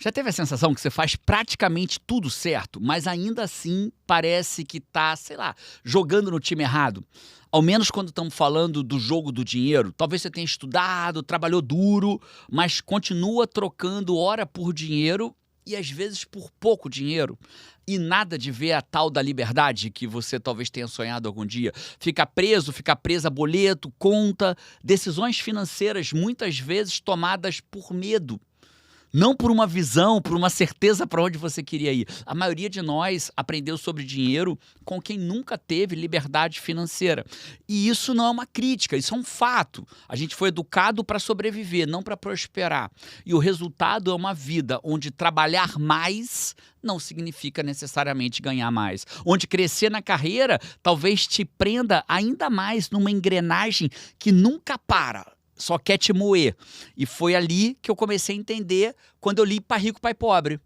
Já teve a sensação que você faz praticamente tudo certo, mas ainda assim parece que tá, sei lá, jogando no time errado? Ao menos quando estamos falando do jogo do dinheiro. Talvez você tenha estudado, trabalhou duro, mas continua trocando hora por dinheiro e às vezes por pouco dinheiro. E nada de ver a tal da liberdade que você talvez tenha sonhado algum dia. Fica presa a boleto, conta, decisões financeiras muitas vezes tomadas por medo. Não por uma visão, por uma certeza para onde você queria ir. A maioria de nós aprendeu sobre dinheiro com quem nunca teve liberdade financeira. E isso não é uma crítica, isso é um fato. A gente foi educado para sobreviver, não para prosperar. E o resultado é uma vida onde trabalhar mais não significa necessariamente ganhar mais. Onde crescer na carreira talvez te prenda ainda mais numa engrenagem que nunca para. Só quer te moer. E foi ali que eu comecei a entender quando eu li Pai Rico, Pai Pobre.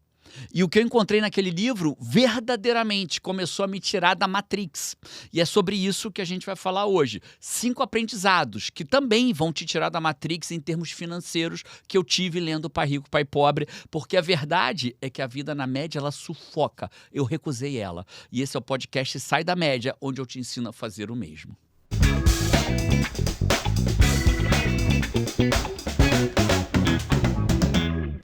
E o que eu encontrei naquele livro verdadeiramente começou a me tirar da Matrix. E é sobre isso que a gente vai falar hoje. 5 aprendizados que também vão te tirar da Matrix em termos financeiros que eu tive lendo Pai Rico, Pai Pobre. Porque a verdade é que a vida na média, ela sufoca. Eu recusei ela. E esse é o podcast Sai da Média, onde eu te ensino a fazer o mesmo.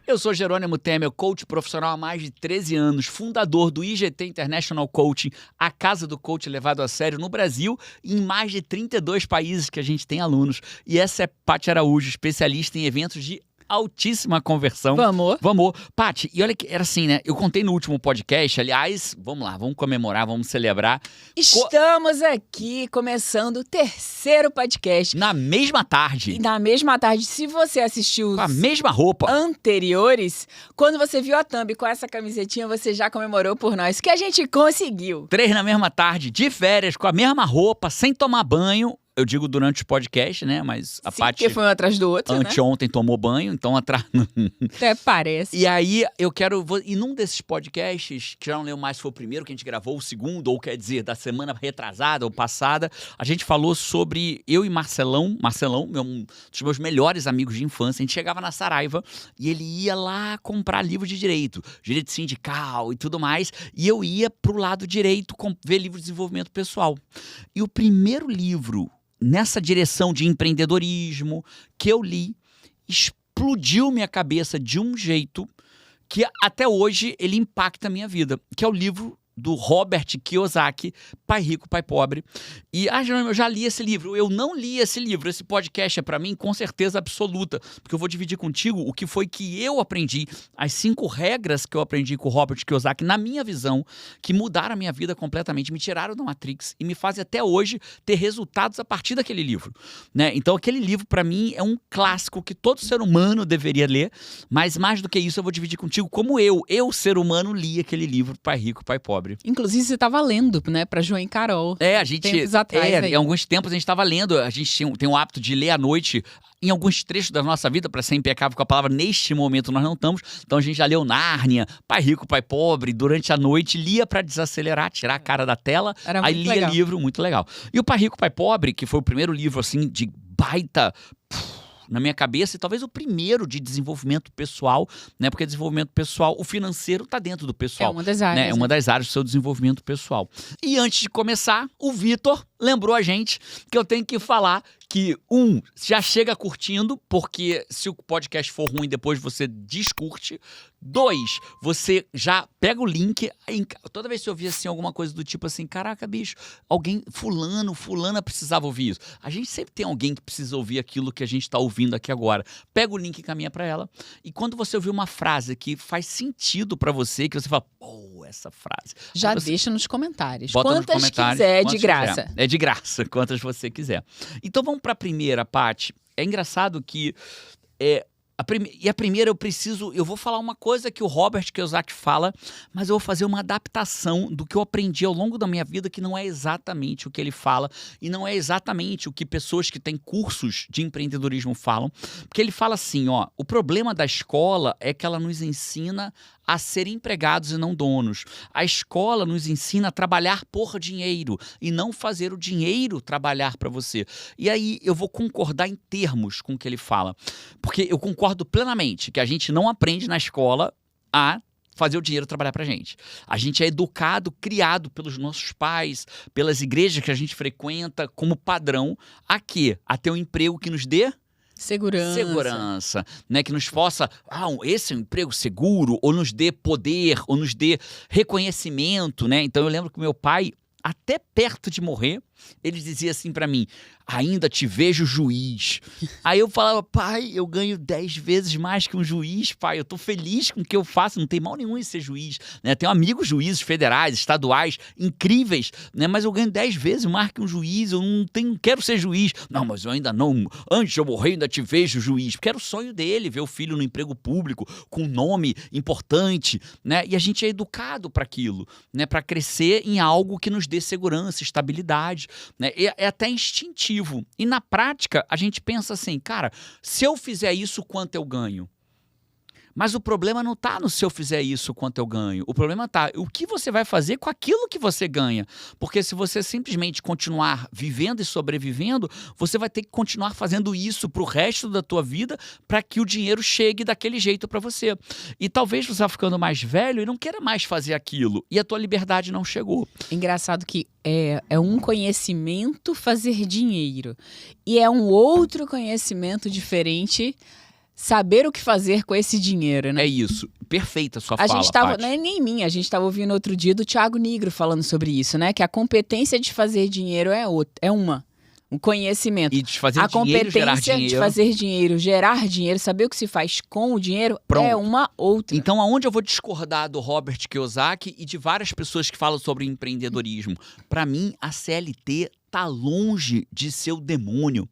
Eu sou Jerônimo Temer, coach profissional há mais de 13 anos, fundador do IGT International Coaching, a casa do coach levado a sério no Brasil e em mais de 32 países que a gente tem alunos. E essa é Paty Araújo, especialista em eventos de altíssima conversão. Vamos. Paty, e olha que era assim, né? Eu contei no último podcast, aliás, vamos lá, vamos comemorar, vamos celebrar. Estamos aqui começando o 3º podcast. Na mesma tarde. E na mesma tarde, se você assistiu com a mesma roupa anteriores, quando você viu a thumb com essa camisetinha, você já comemorou por nós, que a gente conseguiu. 3 na mesma tarde, de férias, com a mesma roupa, sem tomar banho. Eu digo durante o podcast, né? Mas a Paty... porque foi um atrás do outro, anteontem tomou banho, então atrás... Até parece. E aí, eu quero... E num desses podcasts, que já não lembro mais se foi o primeiro que a gente gravou, o segundo, ou quer dizer, da semana retrasada ou passada, a gente falou sobre eu e Marcelão, um dos meus melhores amigos de infância. A gente chegava na Saraiva e ele ia lá comprar livro de direito sindical e tudo mais, e eu ia pro lado direito ver livro de desenvolvimento pessoal. E o primeiro livro nessa direção de empreendedorismo que eu li, explodiu minha cabeça de um jeito que até hoje ele impacta a minha vida, que é o livro do Robert Kiyosaki, Pai Rico, Pai Pobre. E, Jerônimo, eu já li esse livro. Eu não li esse livro. Esse podcast é para mim com certeza absoluta, porque eu vou dividir contigo o que foi que eu aprendi, as 5 regras que eu aprendi com o Robert Kiyosaki, na minha visão, que mudaram a minha vida completamente, me tiraram da Matrix e me fazem até hoje ter resultados a partir daquele livro, né? Então, aquele livro, para mim, é um clássico que todo ser humano deveria ler, mas mais do que isso, eu vou dividir contigo como eu, ser humano, li aquele livro, Pai Rico, Pai Pobre. Inclusive, você estava lendo, né, pra João e Carol. A gente... Tempos atrás, em alguns tempos a gente estava lendo, a gente tem o hábito de ler à noite, em alguns trechos da nossa vida, para ser impecável com a palavra, neste momento nós não estamos, então a gente já leu Nárnia, Pai Rico, Pai Pobre, durante a noite, lia para desacelerar, tirar a cara da tela, aí lia legal. Livro, muito legal. E o Pai Rico, Pai Pobre, que foi o primeiro livro, assim, de baita... na minha cabeça, e talvez o primeiro de desenvolvimento pessoal, né? Porque desenvolvimento pessoal, o financeiro está dentro do pessoal. É uma das áreas. Né? É uma das áreas do seu desenvolvimento pessoal. E antes de começar, o Vitor lembrou a gente que eu tenho que falar que, já chega curtindo, porque se o podcast for ruim, depois você descurte. 2, você já pega o link. Toda vez que eu ouvir assim, alguma coisa do tipo assim, caraca, bicho, alguém, fulana precisava ouvir isso. A gente sempre tem alguém que precisa ouvir aquilo que a gente está ouvindo aqui agora. Pega o link e caminha para ela. E quando você ouvir uma frase que faz sentido para você, que você fala, essa frase. Já deixa nos comentários. Quantas quiser, é de graça. É de graça, quantas você quiser. Então vamos para a primeira, Paty. É engraçado que... a primeira eu vou falar uma coisa que o Robert Kiyosaki fala, mas eu vou fazer uma adaptação do que eu aprendi ao longo da minha vida, que não é exatamente o que ele fala e não é exatamente o que pessoas que têm cursos de empreendedorismo falam, porque ele fala assim, o problema da escola é que ela nos ensina a ser empregados e não donos. A escola nos ensina a trabalhar por dinheiro e não fazer o dinheiro trabalhar para você. E aí eu vou concordar em termos com o que ele fala, porque eu concordo plenamente que a gente não aprende na escola a fazer o dinheiro trabalhar pra gente. A gente é educado, criado pelos nossos pais, pelas igrejas que a gente frequenta, como padrão, a quê? A ter um emprego que nos dê segurança, né? Que nos força, esse é um emprego seguro, ou nos dê poder, ou nos dê reconhecimento, né? Então eu lembro que meu pai, até perto de morrer, ele dizia assim pra mim: ainda te vejo juiz. Aí eu falava: pai, eu ganho 10 vezes mais que um juiz, pai, eu tô feliz com o que eu faço, não tem mal nenhum em ser juiz, né? Tenho amigos juízes federais, estaduais, incríveis, né? Mas eu ganho 10 vezes mais que um juiz, eu não quero ser juiz. Não, mas eu ainda não, antes de eu morrer ainda te vejo juiz, porque era o sonho dele, ver o filho no emprego público, com um nome importante, né? E a gente é educado para aquilo, né? Para crescer em algo que nos dê segurança, estabilidade, né? É até instintivo. E na prática, a gente pensa assim, cara, se eu fizer isso, quanto eu ganho? Mas o problema não está no se eu fizer isso, quanto eu ganho. O problema está o que você vai fazer com aquilo que você ganha. Porque se você simplesmente continuar vivendo e sobrevivendo, você vai ter que continuar fazendo isso para o resto da tua vida para que o dinheiro chegue daquele jeito para você. E talvez você vá ficando mais velho e não queira mais fazer aquilo. E a tua liberdade não chegou. Engraçado que é um conhecimento fazer dinheiro. E é um outro conhecimento diferente saber o que fazer com esse dinheiro, né? É isso. Perfeita a sua fala, A gente tava, Paty. não é nem minha, a gente estava ouvindo outro dia do Thiago Nigro falando sobre isso, né? Que a competência de fazer dinheiro um conhecimento. E de fazer A dinheiro, gerar competência dinheiro. de fazer dinheiro, gerar dinheiro, saber o que se faz com o dinheiro Pronto. é uma outra. Então, aonde eu vou discordar do Robert Kiyosaki e de várias pessoas que falam sobre empreendedorismo? Para mim, a CLT tá longe de ser o demônio.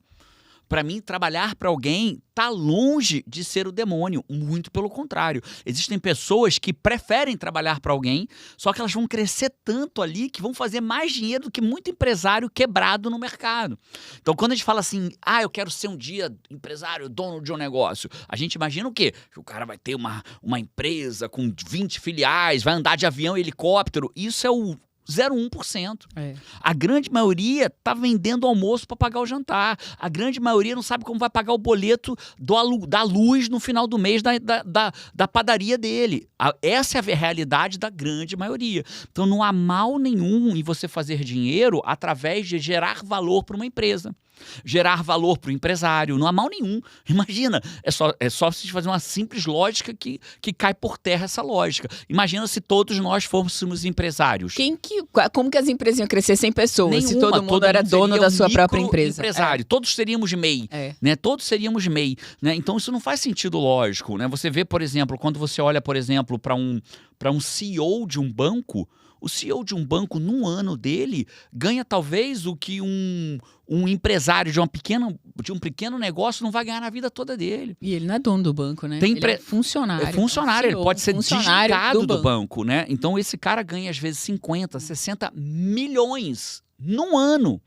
Para mim, trabalhar para alguém tá longe de ser o demônio. Muito pelo contrário. Existem pessoas que preferem trabalhar para alguém, só que elas vão crescer tanto ali que vão fazer mais dinheiro do que muito empresário quebrado no mercado. Então, quando a gente fala assim, eu quero ser um dia empresário, dono de um negócio, a gente imagina o quê? Que o cara vai ter uma empresa com 20 filiais, vai andar de avião e helicóptero. Isso é o 0,1%. A grande maioria tá vendendo almoço para pagar o jantar. A grande maioria não sabe como vai pagar o boleto da luz no final do mês da padaria dele. Essa é a realidade da grande maioria. Então não há mal nenhum em você fazer dinheiro através de gerar valor para uma empresa. Gerar valor para o empresário, não há mal nenhum. Imagina, é só você fazer uma simples lógica que cai por terra essa lógica. Imagina se todos nós fôssemos empresários. Como que as empresas iam crescer sem pessoas? Nenhuma, se todo mundo era dono da sua própria empresa. Empresário. Todos seríamos MEI. Né? Todos seríamos MEI. Né? Então isso não faz sentido lógico. Né? Você vê, por exemplo, quando você olha, por exemplo, para um CEO de um banco, o CEO de um banco, num ano dele, ganha talvez o que um empresário de um pequeno negócio não vai ganhar na vida toda dele. E ele não é dono do banco, né? Ele é funcionário. É funcionário, CEO, ele pode ser funcionário desligado do banco, né? Então esse cara ganha às vezes 50, 60 milhões num ano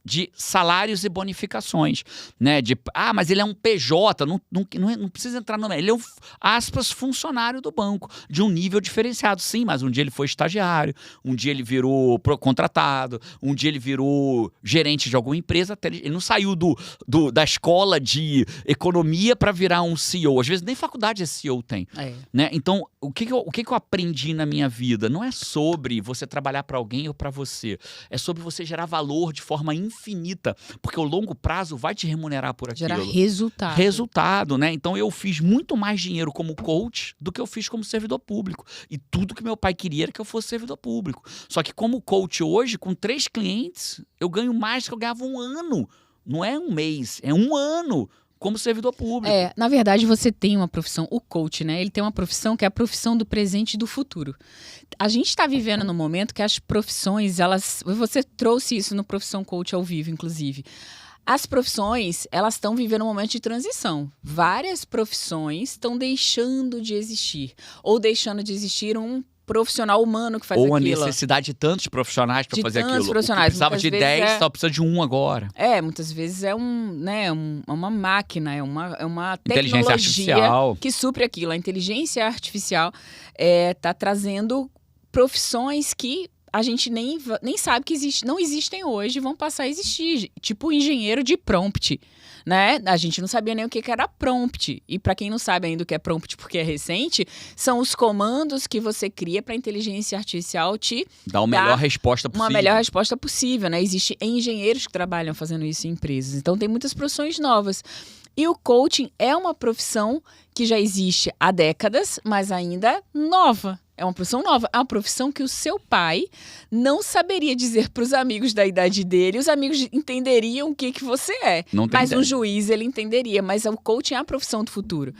de salários e bonificações, né? Mas ele é um PJ, não precisa entrar no... Ele é um, aspas, funcionário do banco, de um nível diferenciado, sim, mas um dia ele foi estagiário, um dia ele virou contratado, um dia ele virou gerente de alguma empresa, até ele não saiu da escola de economia para virar um CEO. Às vezes nem faculdade esse CEO tem, né? Então, o que eu aprendi na minha vida? Não é sobre você trabalhar para alguém ou para você, é sobre você gerar valor de forma infinita, porque o longo prazo vai te remunerar por aquilo. Gerar resultado. Resultado, né? Então eu fiz muito mais dinheiro como coach do que eu fiz como servidor público. E tudo que meu pai queria era que eu fosse servidor público. Só que como coach hoje, com 3 clientes, eu ganho mais do que eu ganhava um ano. Não é um mês, é um ano como servidor público. Na verdade, você tem uma profissão, o coach, né? Ele tem uma profissão que é a profissão do presente e do futuro. A gente está vivendo no momento que as profissões, você trouxe isso no Profissão Coach ao vivo, inclusive. As profissões, elas estão vivendo um momento de transição. Várias profissões estão deixando de existir. Ou deixando de existir um profissional humano que faz aquilo. Ou a necessidade de tantos profissionais para fazer aquilo. Profissionais. Precisava de 10, só precisa de um agora. Muitas vezes é uma máquina, é uma inteligência tecnologia artificial que supre aquilo. A inteligência artificial está trazendo profissões que a gente nem sabe que não existem hoje, vão passar a existir. Tipo o engenheiro de prompt, né? A gente não sabia nem o que era prompt. E para quem não sabe ainda o que é prompt porque é recente, são os comandos que você cria para a inteligência artificial te dar a melhor resposta possível. Uma melhor resposta possível, né? Existem engenheiros que trabalham fazendo isso em empresas. Então, tem muitas profissões novas. E o coaching é uma profissão que já existe há décadas, mas ainda nova. É uma profissão nova. É uma profissão que o seu pai não saberia dizer para os amigos da idade dele. Os amigos entenderiam o que você é. Mas um juiz, ele entenderia. Mas o coaching é a profissão do futuro.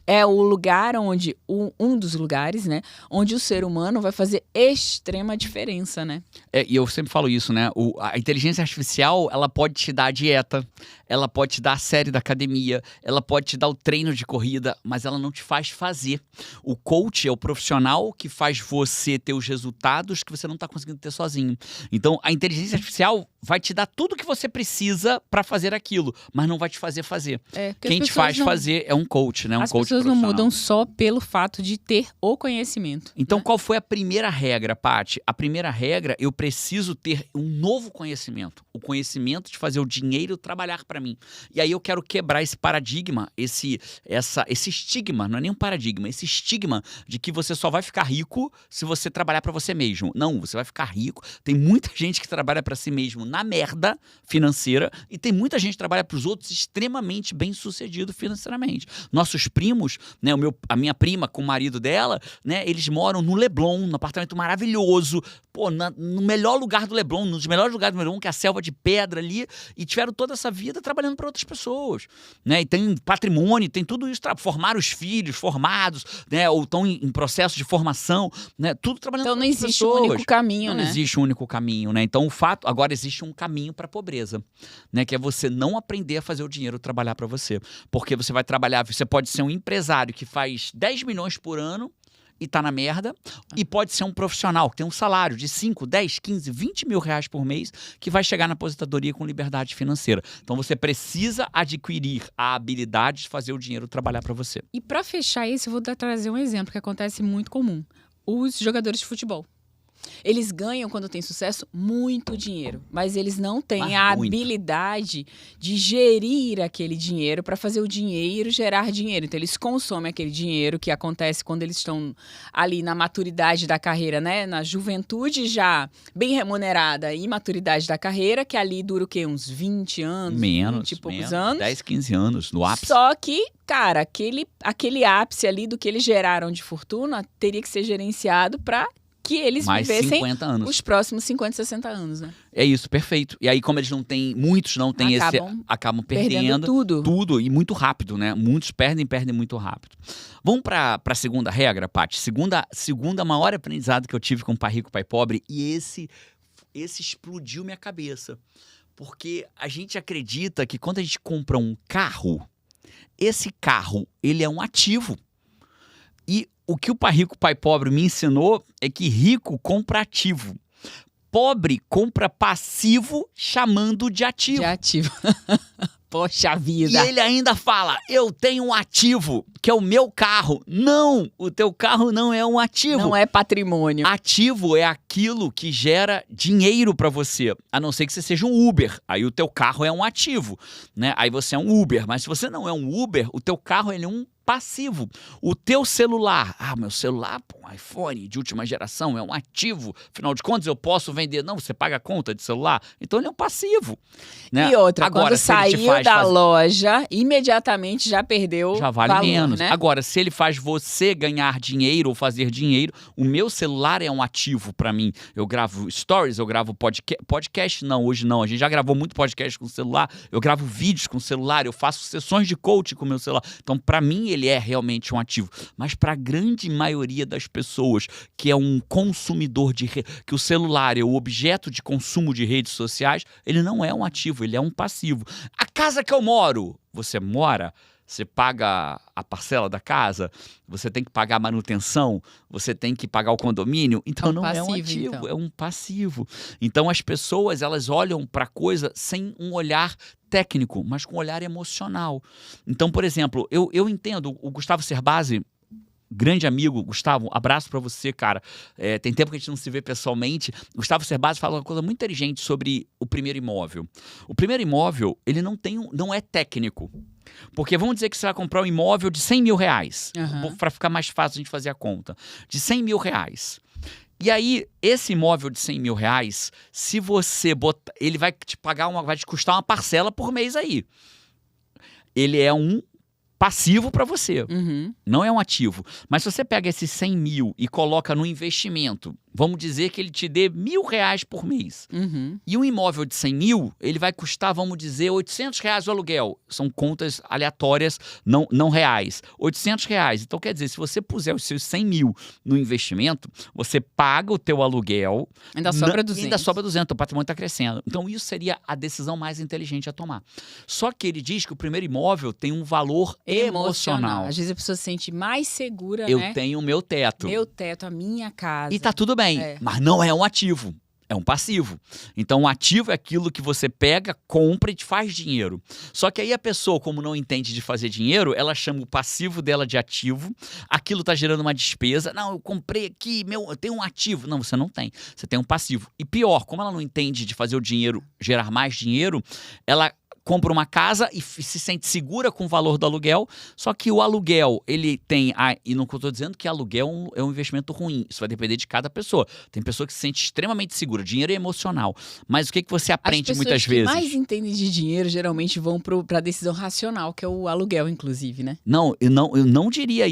É o lugar onde, um dos lugares, né? Onde o ser humano vai fazer extrema diferença, né? E eu sempre falo isso, né? A inteligência artificial, ela pode te dar a dieta, ela pode te dar a série da academia, ela pode te dar o treino de corrida, mas ela não te faz fazer. O coach é o profissional que faz você ter os resultados que você não está conseguindo ter sozinho. Então, a inteligência artificial vai te dar tudo que você precisa para fazer aquilo, mas não vai te fazer fazer. Quem te faz fazer é um coach, né? Um coach profissional. As pessoas não mudam só pelo fato de ter o conhecimento. Então, qual foi a primeira regra, Paty? A primeira regra, eu preciso ter um novo conhecimento. O conhecimento de fazer o dinheiro trabalhar para mim. E aí eu quero quebrar esse paradigma, esse estigma, não é nem um paradigma, esse estigma de que você só vai ficar rico se você trabalhar para você mesmo. Não, você vai ficar rico. Tem muita gente que trabalha para si mesmo na merda financeira e tem muita gente que trabalha para os outros extremamente bem sucedido financeiramente. Nossos primos, né, a minha prima com o marido dela, né, eles moram no Leblon, num apartamento maravilhoso, no melhor lugar do Leblon, um dos melhores lugares do Leblon, que é a selva de pedra ali, e tiveram toda essa vida trabalhando para outras pessoas, né, e tem patrimônio, tem tudo isso, formaram os filhos, formados, né, ou estão em processo de formação, né, tudo trabalhando para outras pessoas. Então não existe um único caminho, né? Não existe um único caminho, né, então agora existe um caminho para a pobreza, né, que é você não aprender a fazer o dinheiro trabalhar para você, porque você vai trabalhar, você pode ser um empresário que faz 10 milhões por ano e tá na merda, e pode ser um profissional que tem um salário de 5, 10, 15, 20 mil reais por mês que vai chegar na aposentadoria com liberdade financeira. Então você precisa adquirir a habilidade de fazer o dinheiro trabalhar para você. E para fechar isso, eu vou trazer um exemplo que acontece muito comum. Os jogadores de futebol. Eles ganham, quando tem sucesso, muito dinheiro. Mas eles não têm a habilidade de gerir aquele dinheiro para fazer o dinheiro gerar dinheiro. Então, eles consomem aquele dinheiro que acontece quando eles estão ali na maturidade da carreira, né? Na juventude já bem remunerada e maturidade da carreira, que ali dura o quê? Uns 20 anos? 20 e poucos anos. 10, 15 anos, no ápice. Só que, cara, aquele ápice ali do que eles geraram de fortuna teria que ser gerenciado para que eles mais vivessem 50 anos. Os próximos 50, 60 anos, né? É isso, perfeito. E aí, como eles não têm, muitos não têm acabam perdendo tudo e muito rápido, né? Muitos perdem muito rápido. Vamos para a segunda regra, Paty. Segunda maior aprendizado que eu tive com Pai Rico, Pai Pobre, e esse explodiu minha cabeça. Porque a gente acredita que quando a gente compra um carro, esse carro, ele é um ativo. E o que o Pai Rico, Pai Pobre me ensinou é que rico compra ativo. Pobre compra passivo chamando de ativo. De ativo. Poxa vida. E ele ainda fala, eu tenho um ativo, que é o meu carro. Não, o teu carro não é um ativo. Não é patrimônio. Ativo é aquilo que gera dinheiro para você, a não ser que você seja um Uber. Aí o teu carro é um ativo, né? Aí você é um Uber, mas se você não é um Uber, o teu carro ele é um passivo. O teu celular, meu celular, um iPhone de última geração, é um ativo. Afinal de contas, eu posso vender. Não, você paga a conta de celular. Então, ele é um passivo. Né? E outra, agora, quando saiu da loja, imediatamente já perdeu já vale valor, menos. Né? Agora, se ele faz você ganhar dinheiro ou fazer dinheiro, o meu celular é um ativo para mim. Eu gravo stories, eu gravo podcast. Não, hoje não. A gente já gravou muito podcast com o celular. Eu gravo vídeos com o celular. Eu faço sessões de coaching com o meu celular. Então, para mim, ele é realmente um ativo. Mas para a grande maioria das pessoas que é um consumidor que o celular é o objeto de consumo de redes sociais, ele não é um ativo, ele é um passivo. A casa que eu moro, você mora, você paga a parcela da casa, você tem que pagar a manutenção, você tem que pagar o condomínio, então não é um ativo, então. É um passivo. Então as pessoas, elas olham para a coisa sem um olhar técnico, mas com um olhar emocional. Então, por exemplo, eu entendo, o Gustavo Cerbasi, grande amigo, Gustavo, abraço pra você, cara. Tem tempo que a gente não se vê pessoalmente. Gustavo Cerbasi fala uma coisa muito inteligente sobre o primeiro imóvel. O primeiro imóvel, ele não é técnico. Porque vamos dizer que você vai comprar um imóvel de 100 mil reais. Pra ficar mais fácil a gente fazer a conta. De 100 mil reais. E aí, esse imóvel de 100 mil reais, se você botar, ele vai te pagar vai te custar uma parcela por mês aí. Ele é um passivo para você, não é um ativo. Mas se você pega esses 100 mil e coloca no investimento, vamos dizer que ele te dê R$1.000 por mês. E um imóvel de 100 mil, ele vai custar, vamos dizer, R$800 o aluguel. São contas aleatórias, não reais. R$800. Então, quer dizer, se você puser os seus 100 mil no investimento, você paga o teu aluguel. Ainda sobra 200. Ainda sobra 200, o patrimônio está crescendo. Então, isso seria a decisão mais inteligente a tomar. Só que ele diz que o primeiro imóvel tem um valor emocional. Às vezes a pessoa se sente mais segura, Eu tenho o meu teto. Meu teto, a minha casa. E tá tudo bem, mas não é um ativo. É um passivo. Então, um ativo é aquilo que você pega, compra e te faz dinheiro. Só que aí a pessoa, como não entende de fazer dinheiro, ela chama o passivo dela de ativo. Aquilo tá gerando uma despesa. Não, eu comprei aqui, eu tenho um ativo. Não, você não tem. Você tem um passivo. E pior, como ela não entende de fazer o dinheiro gerar mais dinheiro, ela compra uma casa e se sente segura com o valor do aluguel, só que o aluguel, ele tem... e não estou dizendo que aluguel é um investimento ruim, isso vai depender de cada pessoa. Tem pessoa que se sente extremamente segura, dinheiro é emocional, mas o que você aprende muitas vezes? As pessoas que mais entendem de dinheiro geralmente vão para a decisão racional, que é o aluguel, inclusive, né? Não, eu não diria...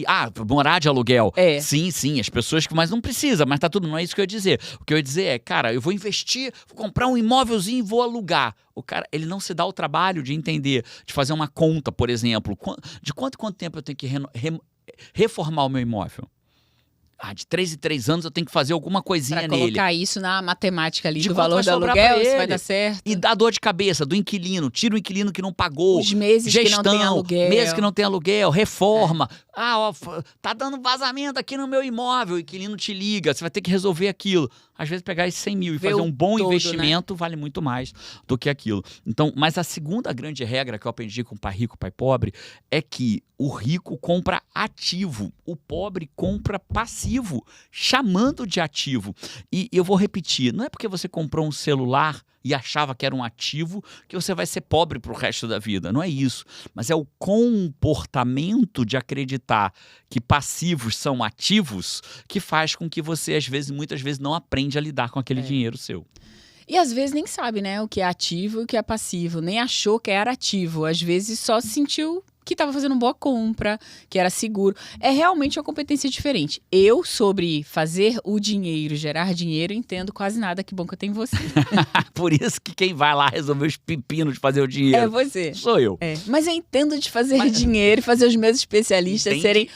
morar de aluguel. Sim, as pessoas que... Mas não precisa, mas tá tudo, não é isso que eu ia dizer. O que eu ia dizer é, cara, eu vou investir, vou comprar um imóvelzinho e vou alugar. O cara, ele não se dá o trabalho de entender, de fazer uma conta, por exemplo. De quanto tempo eu tenho que reformar o meu imóvel? De 3 em 3 anos eu tenho que fazer alguma coisinha nele. Pra colocar isso na matemática ali de do valor do aluguel, isso vai dar certo. E dá dor de cabeça do inquilino. Tira o inquilino que não pagou. Os meses gestão, que não tem aluguel. Meses que não tem aluguel, reforma. Tá dando vazamento aqui no meu imóvel. O inquilino te liga, você vai ter que resolver aquilo. Às vezes pegar esses 100 mil e fazer um bom investimento, né? Vale muito mais do que aquilo. Então, mas a segunda grande regra que eu aprendi com o pai rico, pai pobre, é que o rico compra ativo, o pobre compra passivo, chamando de ativo. E eu vou repetir, não é porque você comprou um celular e achava que era um ativo que você vai ser pobre pro resto da vida. Não é isso. Mas é o comportamento de acreditar que passivos são ativos que faz com que você, muitas vezes, não aprende a lidar com aquele dinheiro seu. E às vezes nem sabe, né, o que é ativo e o que é passivo. Nem achou que era ativo. Às vezes só se sentiu que estava fazendo boa compra, que era seguro. É realmente uma competência diferente. Eu, sobre fazer o dinheiro, gerar dinheiro, entendo quase nada. Que bom que eu tenho você. Por isso que quem vai lá resolver os pepinos de fazer o dinheiro é você. Sou eu. Mas eu entendo de fazer dinheiro e fazer os meus especialistas serem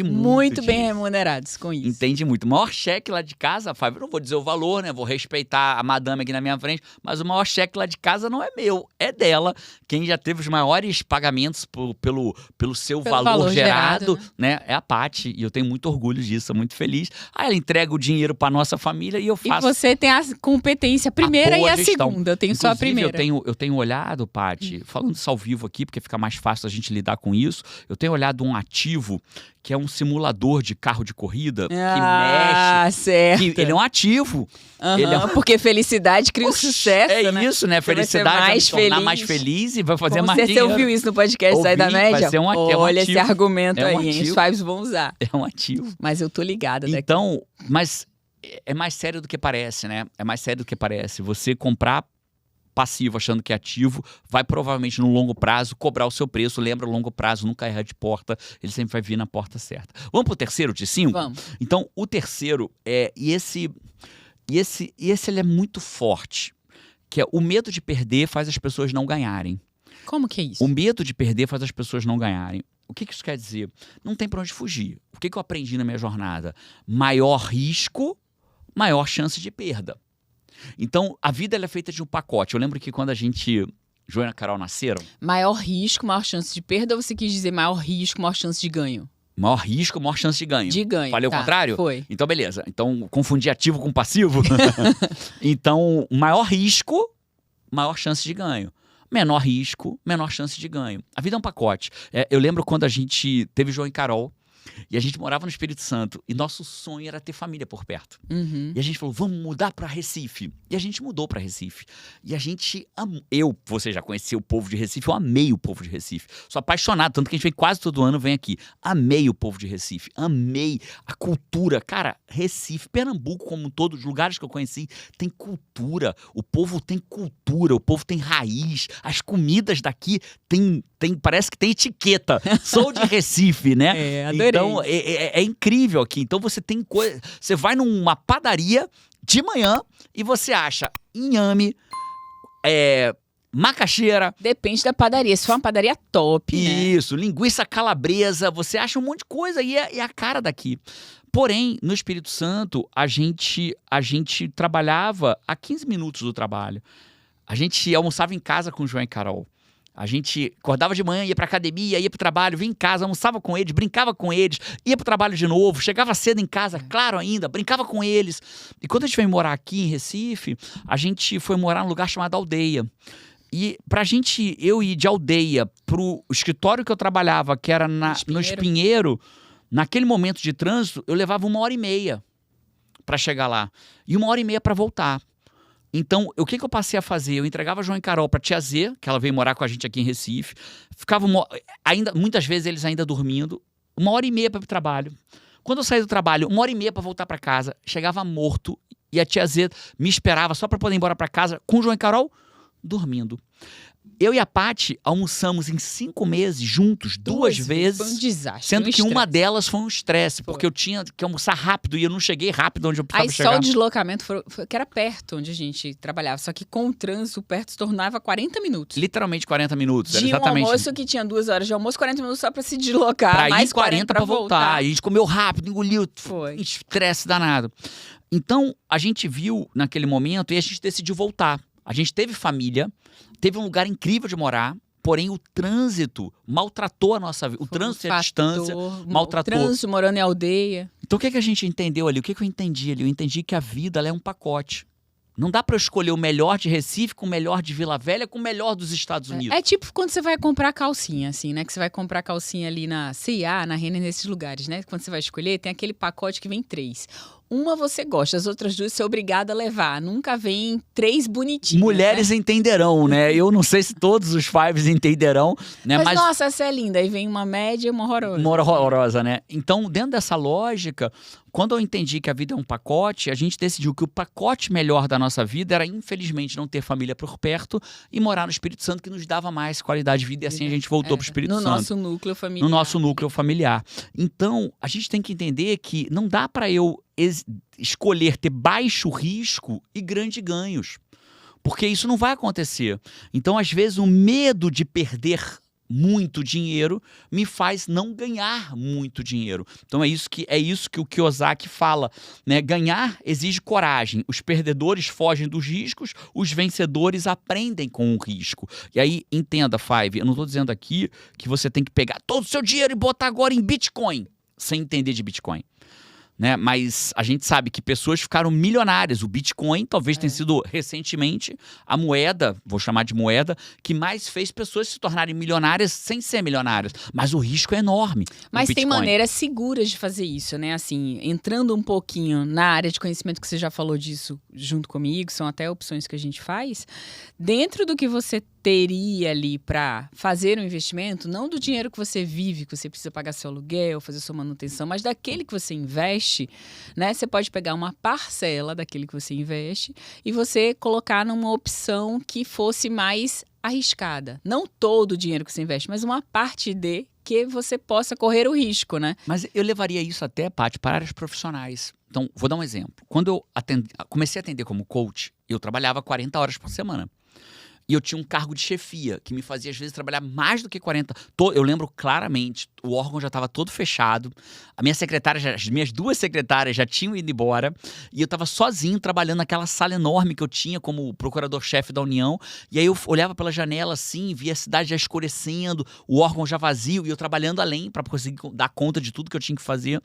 muito bem remunerados com isso. Entende muito. O maior cheque lá de casa, Fábio, eu não vou dizer o valor, né? Vou respeitar a madame aqui na minha frente, mas o maior cheque lá de casa não é meu, é dela. Quem já teve os maiores pagamentos pelo seu valor gerado, né? É a Paty, e eu tenho muito orgulho disso, sou muito feliz. Ela entrega o dinheiro para nossa família e eu faço... E você tem a competência, a primeira e a segunda, eu tenho só a primeira. Eu tenho olhado, Paty, falando isso ao vivo aqui, porque fica mais fácil a gente lidar com isso, eu tenho olhado um ativo que é um simulador de carro de corrida que mexe. Certo. Que ele é um ativo. Ele é porque felicidade cria o sucesso, né? Isso, né? Felicidade vai me tornar mais feliz e vai fazer mais dinheiro. Você ouviu isso no podcast Sai da Média? Vai ser Olha esse argumento aí, hein? Os Fives vão usar. É um ativo. Mas eu tô ligada daqui. Então, mas é mais sério do que parece, né? É mais sério do que parece. Você comprar passivo achando que é ativo, vai provavelmente no longo prazo cobrar o seu preço. Lembra, o longo prazo nunca erra de porta, ele sempre vai vir na porta certa. Vamos pro terceiro de 5? Vamos. Então, o terceiro esse ele é muito forte, que é o medo de perder faz as pessoas não ganharem. Como que é isso? O medo de perder faz as pessoas não ganharem. O que isso quer dizer? Não tem pra onde fugir. O que eu aprendi na minha jornada? Maior risco, maior chance de perda. Então, a vida ela é feita de um pacote. Eu lembro que quando Joana e a Carol nasceram... Maior risco, maior chance de perda, ou você quis dizer maior risco, maior chance de ganho? Maior risco, maior chance de ganho. De ganho. Falei o contrário? Foi. Então, beleza. Então, confundi ativo com passivo. Então, maior risco, maior chance de ganho. Menor risco, menor chance de ganho. A vida é um pacote. Eu lembro quando a gente teve João e Carol, E a gente morava no Espírito Santo. E nosso sonho era ter família por perto. Uhum. E a gente falou, vamos mudar para Recife. E a gente mudou para Recife. E a gente você já conheceu o povo de Recife, eu amei o povo de Recife. Sou apaixonado, tanto que a gente vem quase todo ano, vem aqui. Amei o povo de Recife, amei a cultura. Cara, Recife, Pernambuco, como todos os lugares que eu conheci, tem cultura. O povo tem cultura, o povo tem raiz. As comidas daqui parece que tem etiqueta. Sou de Recife, né? Adorei. Então, é incrível aqui. Então, você tem coisa... Você vai numa padaria de manhã e você acha inhame, macaxeira. Depende da padaria. Se for uma padaria top, né? Isso, linguiça calabresa. Você acha um monte de coisa e é a cara daqui. Porém, no Espírito Santo, a gente trabalhava a 15 minutos do trabalho. A gente almoçava em casa com o João e Carol. A gente acordava de manhã, ia pra academia, ia pro trabalho, vinha em casa, almoçava com eles, brincava com eles, ia pro trabalho de novo, chegava cedo em casa, claro ainda, brincava com eles. E quando a gente veio morar aqui em Recife, a gente foi morar num lugar chamado Aldeia. E pra gente, eu ir de Aldeia pro escritório que eu trabalhava, que era no Espinheiro, naquele momento de trânsito, eu levava 1h30 pra chegar lá. E 1h30 pra voltar. Então, o que eu passei a fazer? Eu entregava João e Carol pra tia Z, que ela veio morar com a gente aqui em Recife. Ficava muitas vezes eles ainda dormindo. 1h30 para o trabalho. Quando eu saí do trabalho, 1h30 para voltar para casa. Chegava morto e a tia Z me esperava só para poder ir embora para casa com o João e Carol dormindo. Eu e a Paty almoçamos em 5 meses juntos, duas vezes. Foi um desastre. Sendo que uma delas foi um estresse, porque eu tinha que almoçar rápido e eu não cheguei rápido onde eu precisava chegar. Aí só o deslocamento, que era perto onde a gente trabalhava, só que com o trânsito perto se tornava 40 minutos. Literalmente 40 minutos. De era exatamente... um almoço que tinha 2 horas de almoço, 40 minutos só pra se deslocar. Pra mais ir 40 pra voltar. A gente comeu rápido, engoliu. Foi. Estresse danado. Então, a gente viu naquele momento e a gente decidiu voltar. A gente teve família, teve um lugar incrível de morar, porém o trânsito maltratou a nossa vida. O trânsito e a distância maltratou. O trânsito, morando em aldeia. Então o que a gente entendeu ali? O que eu entendi ali? Eu entendi que a vida ela é um pacote. Não dá pra eu escolher o melhor de Recife com o melhor de Vila Velha com o melhor dos Estados Unidos. É tipo quando você vai comprar calcinha, assim, né? Que você vai comprar calcinha ali na C&A, na Renner, nesses lugares, né? Quando você vai escolher, tem aquele pacote que vem 3. Uma você gosta, as outras 2 você é obrigado a levar. Nunca vem 3 bonitinhas. Mulheres, né, entenderão, né? Eu não sei se todos os fives entenderão, né? Mas nossa, essa é linda. Aí vem uma média e uma horrorosa. Uma horrorosa, né? Então, dentro dessa lógica, quando eu entendi que a vida é um pacote, a gente decidiu que o pacote melhor da nossa vida era, infelizmente, não ter família por perto e morar no Espírito Santo, que nos dava mais qualidade de vida. E assim a gente voltou pro Espírito Santo. No nosso núcleo familiar. No nosso núcleo familiar. Então, a gente tem que entender que não dá para eu escolher ter baixo risco e grandes ganhos. Porque isso não vai acontecer. Então, às vezes, o medo de perder muito dinheiro me faz não ganhar muito dinheiro. Então é isso que o Kiyosaki fala, né? Ganhar exige coragem. Os perdedores fogem dos riscos, os vencedores aprendem com o risco. E aí, entenda, Five, eu não estou dizendo aqui que você tem que pegar todo o seu dinheiro e botar agora em Bitcoin, sem entender de Bitcoin. Né? Mas a gente sabe que pessoas ficaram milionárias. O Bitcoin talvez tenha sido recentemente a moeda, vou chamar de moeda, que mais fez pessoas se tornarem milionárias sem ser milionárias. Mas o risco é enorme. Mas tem maneiras seguras de fazer isso, né? Assim, entrando um pouquinho na área de conhecimento que você já falou disso junto comigo, são até opções que a gente faz. Dentro do que você teria ali para fazer um investimento, não do dinheiro que você vive, que você precisa pagar seu aluguel, fazer sua manutenção, mas daquele que você investe, né? Você pode pegar uma parcela daquele que você investe e você colocar numa opção que fosse mais arriscada. Não todo o dinheiro que você investe, mas uma parte de que você possa correr o risco, né? Mas eu levaria isso até, Paty, para áreas profissionais. Então, vou dar um exemplo. Quando eu comecei a atender como coach, eu trabalhava 40 horas por semana. E eu tinha um cargo de chefia, que me fazia, às vezes, trabalhar mais do que 40. Eu lembro claramente, o órgão já estava todo fechado. A minha secretária, as minhas 2 secretárias já tinham ido embora. E eu estava sozinho, trabalhando naquela sala enorme que eu tinha como procurador-chefe da União. E aí eu olhava pela janela, assim, via a cidade já escurecendo, o órgão já vazio, e eu trabalhando além para conseguir dar conta de tudo que eu tinha que fazer.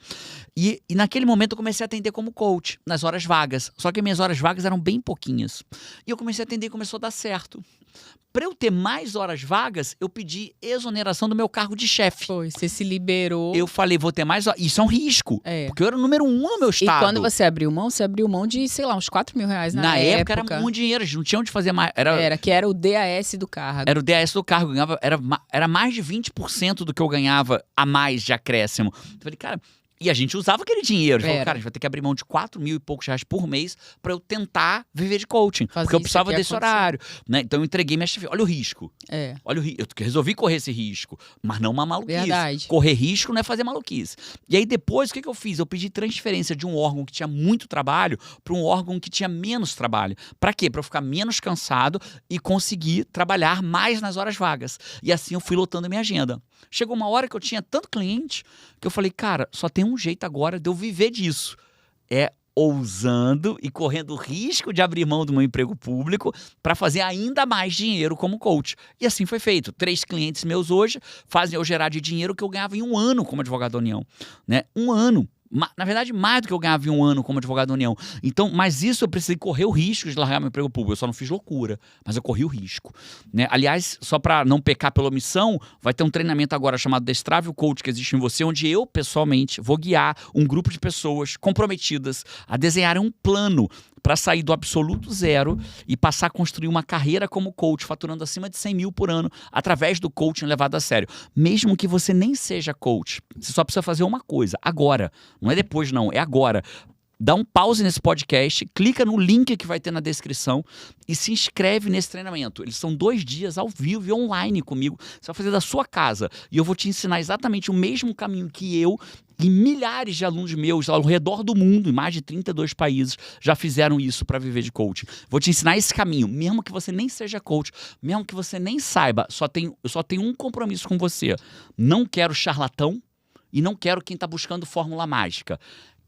E naquele momento eu comecei a atender como coach, nas horas vagas. Só que as minhas horas vagas eram bem pouquinhas. E eu comecei a atender e começou a dar certo. Para eu ter mais horas vagas, eu pedi exoneração do meu cargo de chefe. Foi, você se liberou. Eu falei, vou ter mais horas. Isso é um risco. É. Porque eu era o número 1 no meu E estado. quando você abriu mão de, sei lá, uns 4 mil reais na época era muito dinheiro, a gente não tinha onde fazer mais. Que era o DAS do cargo. Era o DAS do cargo, ganhava, era mais de 20% do que eu ganhava a mais de acréscimo. Eu falei, cara, e a gente usava aquele dinheiro. Falei, cara, a gente vai ter que abrir mão de 4 mil e poucos reais por mês para eu tentar viver de coaching. Porque eu precisava desse horário. Né? Então eu entreguei minha chefe. Olha o risco. Olha o risco. Eu resolvi correr esse risco, mas não uma maluquice. Verdade. Correr risco não é fazer maluquice. E aí depois, o que eu fiz? Eu pedi transferência de um órgão que tinha muito trabalho para um órgão que tinha menos trabalho. Para quê? Para eu ficar menos cansado e conseguir trabalhar mais nas horas vagas. E assim eu fui lotando a minha agenda. Chegou uma hora que eu tinha tanto cliente que eu falei, cara, só tem um jeito agora de eu viver disso. É ousando e correndo o risco de abrir mão do meu emprego público para fazer ainda mais dinheiro como coach. E assim foi feito. 3 clientes meus hoje fazem eu gerar de dinheiro que eu ganhava em 1 ano como advogado da União. Né? 1 ano. Na verdade, mais do que eu ganhava em 1 ano como advogado da União. Então, mas isso eu precisei correr o risco de largar meu emprego público. Eu só não fiz loucura, mas eu corri o risco. Né? Aliás, só para não pecar pela omissão, vai ter um treinamento agora chamado Destrave o Coach que existe em você, onde eu, pessoalmente, vou guiar um grupo de pessoas comprometidas a desenharem um plano para sair do absoluto zero e passar a construir uma carreira como coach, faturando acima de 100 mil por ano, através do coaching levado a sério. Mesmo que você nem seja coach, você só precisa fazer uma coisa, agora. Não é depois não, é agora. Dá um pause nesse podcast, clica no link que vai ter na descrição e se inscreve nesse treinamento. Eles são 2 dias ao vivo e online comigo. Você vai fazer da sua casa e eu vou te ensinar exatamente o mesmo caminho que eu e milhares de alunos meus ao redor do mundo, em mais de 32 países, já fizeram isso para viver de coaching. Vou te ensinar esse caminho, mesmo que você nem seja coach, mesmo que você nem saiba, eu só tenho um compromisso com você. Não quero charlatão e não quero quem está buscando fórmula mágica.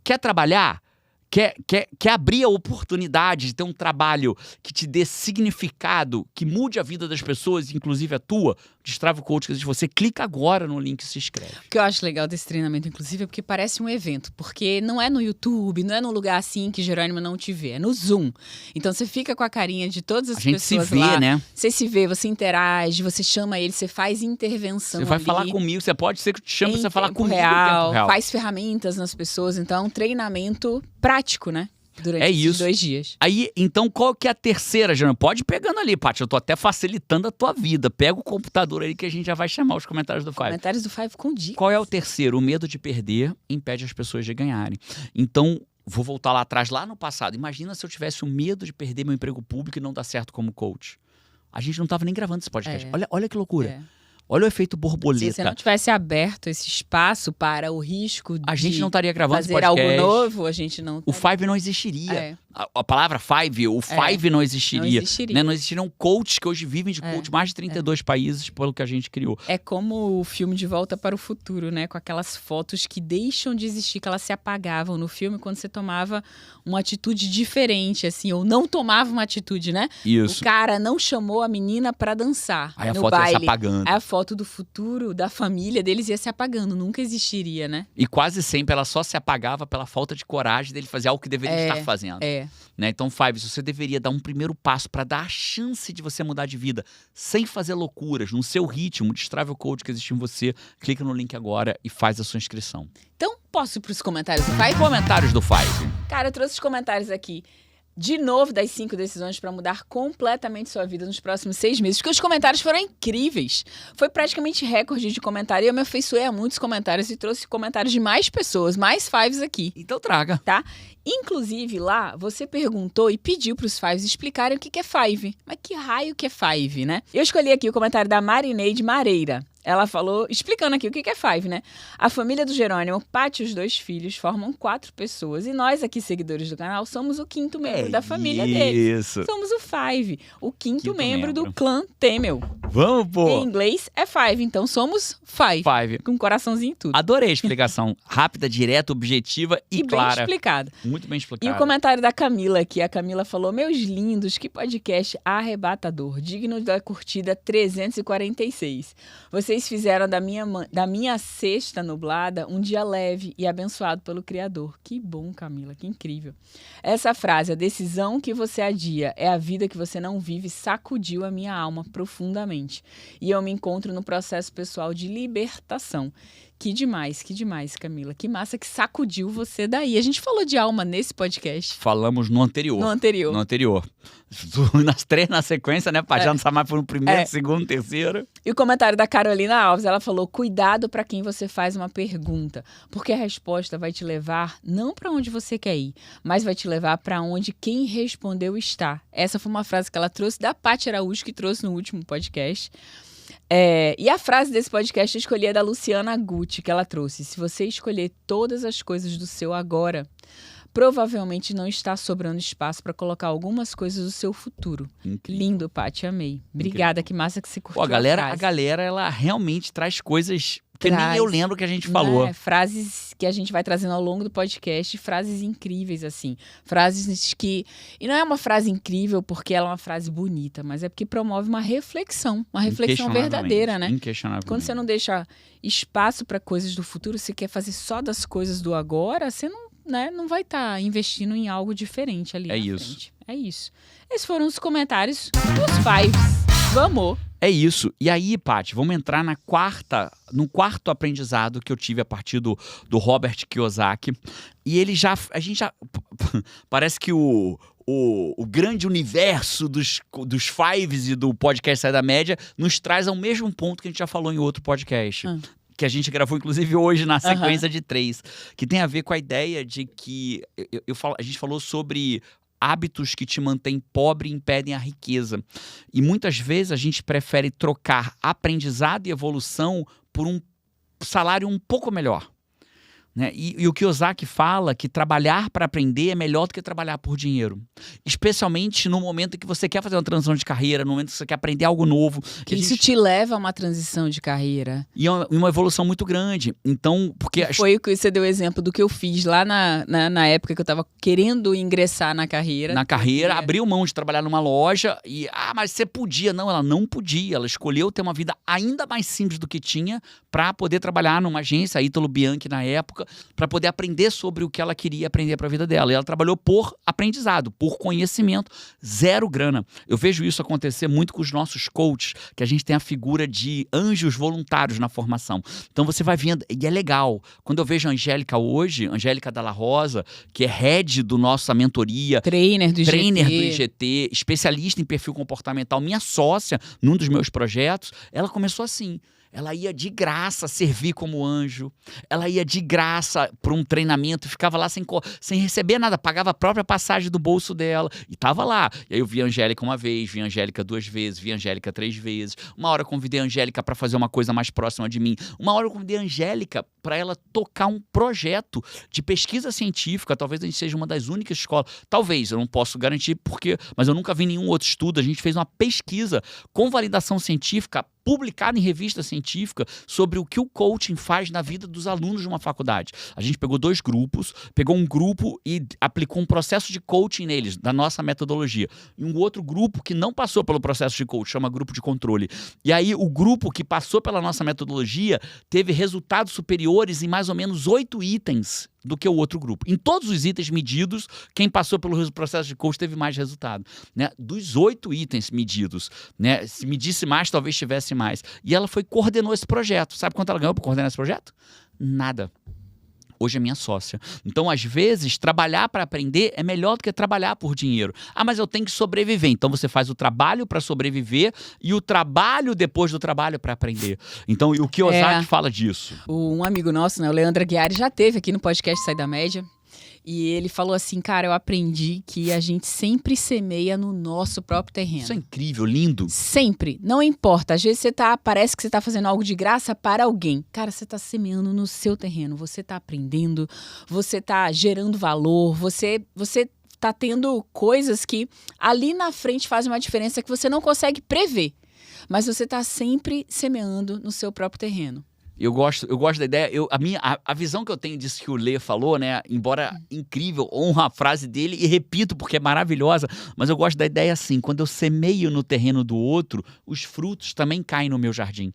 Quer trabalhar? Quer abrir a oportunidade de ter um trabalho que te dê significado, que mude a vida das pessoas, inclusive a tua? Destrave o Coach que existe você. Clica agora no link e se inscreve. O que eu acho legal desse treinamento, inclusive, é porque parece um evento. Porque não é no YouTube, não é num lugar assim que Jerônimo não te vê. É no Zoom. Então você fica com a carinha de todas as pessoas lá. A gente se vê, né? Você se vê, você interage, você chama ele, você faz intervenção. Você vai ali, falar comigo, você pode ser que eu te chame pra você falar comigo real, em tempo real. Faz ferramentas nas pessoas. Então é um treinamento prático, né? Durante esses 2 dias. Aí, então, qual que é a terceira, Jana? Pode ir pegando ali, Paty. Eu tô até facilitando a tua vida. Pega o computador aí que a gente já vai chamar os comentários do Five. Comentários do Five com dicas. Qual é o terceiro? O medo de perder impede as pessoas de ganharem. Então, vou voltar lá atrás, lá no passado. Imagina se eu tivesse o medo de perder meu emprego público e não dar certo como coach. A gente não tava nem gravando esse podcast. Olha que loucura. Olha o efeito borboleta. Se você não tivesse aberto esse espaço para o risco de a gente não estaria gravando fazer esse podcast. algo novo, a gente não... O Five não existiria. A palavra Five, o Five não existiria. Não existiria. Né? Não existiriam coaches que hoje vivem de coach mais de 32 países pelo que a gente criou. É como o filme De Volta para o Futuro, né? Com aquelas fotos que deixam de existir, que elas se apagavam no filme quando você tomava uma atitude diferente, assim, ou não tomava uma atitude, né? Isso. O cara não chamou a menina para dançar. Aí a no foto baile. ia se apagando. Aí a foto do futuro da família deles ia se apagando, nunca existiria, né? E quase sempre ela só se apagava pela falta de coragem dele fazer algo que deveria estar fazendo. Né? Então, Five, você deveria dar um primeiro passo para dar a chance de você mudar de vida, sem fazer loucuras, no seu ritmo. Destrave o Coach que existe em você. Clica no link agora e faz a sua inscrição. Então, posso ir para os comentários do Five? Comentários do Five. Cara, eu trouxe os comentários aqui. De novo, das 5 decisões para mudar completamente sua vida nos próximos 6 meses. Porque os comentários foram incríveis. Foi praticamente recorde de comentário. E eu me afeiçoei a muitos comentários e trouxe comentários de mais pessoas, mais Fives aqui. Então traga. Tá? Inclusive, lá, você perguntou e pediu para os Fives explicarem o que é Five. Mas que raio que é Five, né? Eu escolhi aqui o comentário da Marineide Mareira. Ela falou, explicando aqui o que é Five, né? A família do Jerônimo, Paty e os 2 filhos, formam 4 pessoas. E nós aqui, seguidores do canal, somos o 5º membro da família deles. Somos o Five, o quinto membro do clã Temel. Vamos, pô! Em inglês é Five, então somos Five. Com um coraçãozinho e tudo. Adorei a explicação. Rápida, direta, objetiva e clara. Bem explicada. Muito bem explicado. E o comentário da Camila aqui. A Camila falou, meus lindos, que podcast arrebatador. Digno da curtida 346. Vocês Vocês fizeram da minha sexta nublada um dia leve e abençoado pelo Criador. Que bom, Camila, que incrível. Essa frase, a decisão que você adia é a vida que você não vive, sacudiu a minha alma profundamente. E eu me encontro no processo pessoal de libertação. Que demais, Camila. Que massa que sacudiu você daí. A gente falou de alma nesse podcast. Falamos no anterior. No anterior. Nas 3 na sequência, né? Já não sabe mais por um primeiro, segundo, terceiro. E o comentário da Carolina Alves, ela falou: cuidado para quem você faz uma pergunta, porque a resposta vai te levar não para onde você quer ir, mas vai te levar para onde quem respondeu está. Essa foi uma frase que ela trouxe da Paty Araújo, que trouxe no último podcast. E a frase desse podcast eu escolhi é da Luciana Gucci, que ela trouxe: se você escolher todas as coisas do seu agora, provavelmente não está sobrando espaço para colocar algumas coisas do seu futuro. Incrível. Lindo, Paty, amei. Obrigada, que massa que você curtiu. A galera, ela realmente traz coisas que nem eu lembro que a gente falou. Frases que a gente vai trazendo ao longo do podcast, frases incríveis, assim. Frases que... E não é uma frase incrível porque ela é uma frase bonita, mas é porque promove uma reflexão verdadeira, né? Inquestionavelmente. Quando você não deixa espaço para coisas do futuro, você quer fazer só das coisas do agora, você não vai estar investindo em algo diferente ali na frente. É isso. Esses foram os comentários dos Fives. Vamos! É isso. E aí, Paty, vamos entrar no quarto aprendizado que eu tive a partir do Robert Kiyosaki. E a gente já parece que o grande universo dos Fives e do podcast Sai da Média nos traz ao mesmo ponto que a gente já falou em outro podcast. Que a gente gravou, inclusive, hoje na sequência de 3. Que tem a ver com a ideia de que... a gente falou sobre hábitos que te mantêm pobre e impedem a riqueza. E muitas vezes a gente prefere trocar aprendizado e evolução por um salário um pouco melhor. Né? E o Kiyosaki fala que trabalhar para aprender é melhor do que trabalhar por dinheiro. Especialmente no momento em que você quer fazer uma transição de carreira, no momento que você quer aprender algo novo. Isso te leva a uma transição de carreira. E uma evolução muito grande. Então, porque... Foi o que você deu exemplo do que eu fiz lá na época que eu estava querendo ingressar na carreira. Abriu mão de trabalhar numa loja e... mas você podia. Não, ela não podia. Ela escolheu ter uma vida ainda mais simples do que tinha para poder trabalhar numa agência, a Ítalo Bianchi na época, para poder aprender sobre o que ela queria aprender para a vida dela. E ela trabalhou por aprendizado, por conhecimento, zero grana. Eu vejo isso acontecer muito com os nossos coaches, que a gente tem a figura de anjos voluntários na formação. Então você vai vendo, e é legal. Quando eu vejo a Angélica hoje, Angélica Dalla Rosa, que é head do nossa mentoria, trainer do IGT, especialista em perfil comportamental, minha sócia num dos meus projetos, ela começou assim. Ela ia de graça servir como anjo. Ela ia de graça para um treinamento, ficava lá sem receber nada, pagava a própria passagem do bolso dela e estava lá. E aí eu vi a Angélica uma vez, vi a Angélica 2 vezes, vi a Angélica 3 vezes. Uma hora eu convidei a Angélica para fazer uma coisa mais próxima de mim. Uma hora eu convidei a Angélica para ela tocar um projeto de pesquisa científica. Talvez a gente seja uma das únicas escolas. Talvez, eu não posso garantir mas eu nunca vi nenhum outro estudo. A gente fez uma pesquisa com validação científica publicada em revista científica sobre o que o coaching faz na vida dos alunos de uma faculdade. A gente pegou 2 grupos, pegou um grupo e aplicou um processo de coaching neles, da nossa metodologia. E um outro grupo que não passou pelo processo de coaching, chama grupo de controle. E aí o grupo que passou pela nossa metodologia teve resultados superiores em mais ou menos 8 itens do que o outro grupo. Em todos os itens medidos, quem passou pelo processo de coaching teve mais resultado. Né? Dos 8 itens medidos, né? Se medisse mais, talvez tivesse mais. E ela coordenou esse projeto. Sabe quanto ela ganhou por coordenar esse projeto? Nada. Hoje é minha sócia. Então, às vezes, trabalhar para aprender é melhor do que trabalhar por dinheiro. Mas eu tenho que sobreviver. Então, você faz o trabalho para sobreviver e o trabalho depois do trabalho para aprender. Então, o Kiyosaki fala disso. Um amigo nosso, né, o Leandro Aguiari, já teve aqui no podcast Sai da Média. E ele falou assim, cara, eu aprendi que a gente sempre semeia no nosso próprio terreno. Isso é incrível, lindo. Sempre. Não importa. Às vezes parece que você está fazendo algo de graça para alguém. Cara, você está semeando no seu terreno. Você está aprendendo, você está gerando valor, você está tendo coisas que ali na frente fazem uma diferença que você não consegue prever. Mas você está sempre semeando no seu próprio terreno. Eu gosto da ideia. A visão que eu tenho disso que o Lê falou, né? Embora incrível, honro a frase dele e repito porque é maravilhosa, mas eu gosto da ideia assim: quando eu semeio no terreno do outro, os frutos também caem no meu jardim.